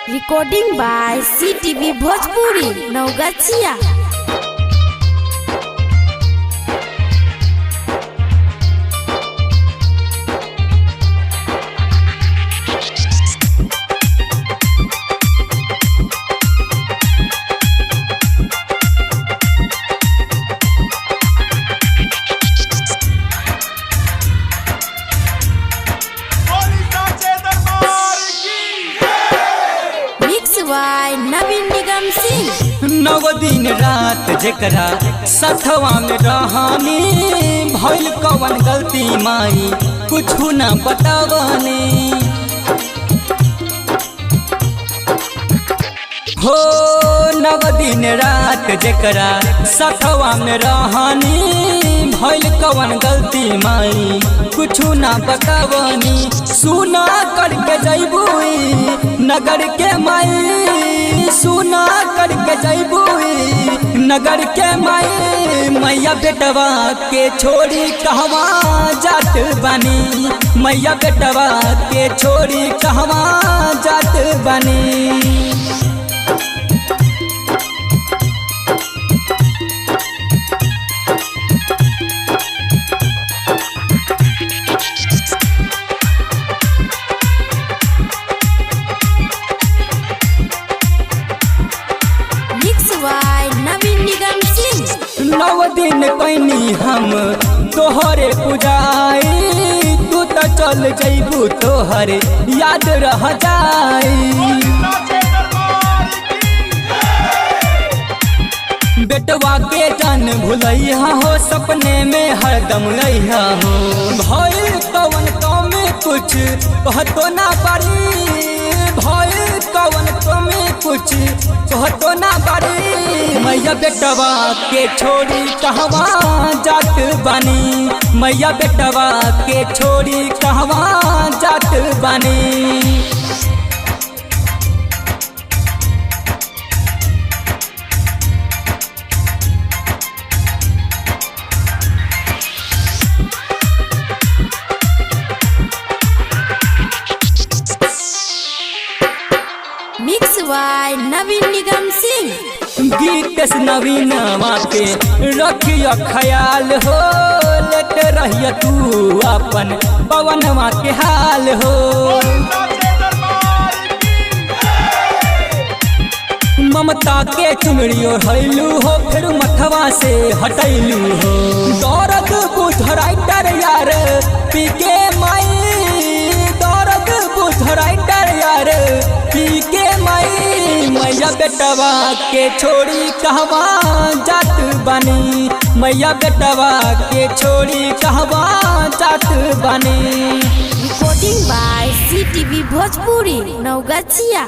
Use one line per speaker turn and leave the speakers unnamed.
Recording by CTV Bhojpuri Navgachhia. Naveen Nigam Singh.
नव दिन रात जेकरा सथवा में रहानी भइल कवन गलती माई कुछु न बतावनी हो। नव दिन रात जेकरा सथवा में रहानी भइल कवन गलती माई कुछु न बतावनी। सुना करके जैबू नगर के माई, सुना करके जैबू नगर के माई। मैया बेटवा के छोड़ी कहवा जात बानी, मैया बेटवा के छोड़ी कहवा जात बानी।
नवीन निगम सिंह।
नव दिन कैनी हम तोहरे पुजाई, तू तो चल जैबू तोहरे याद रह जाई। बेटवा के जान भुलैया हो, सपने में हरदम लैया हो। भइल कवन में कुछ कहतो ना पारी, भइल कवन में कुछ कहतो ना पारी। मैया बेटवा के छोड़ी कहवा जात बानी, मैया बेटवा के छोड़ी कहवा जात बानी।
नवीन निगम सिंह।
गीत नवीन के रखिया ख्याल हो, लेते रहिया तू अपन पवन के हाल हो। ममता के चुनरी ओढ़लू हो, फिर मथवा से हटैलू हो। दौरद बुझ राइटर यार पी के माई, दौरद बुझ राइटर यार पी के माई। मैया बेटवा के छोड़ी कहवा जात बानी, मैया बेटवा के छोड़ी कहवा जात बानी।
Recording by CTV Bhojpuri Naugachia.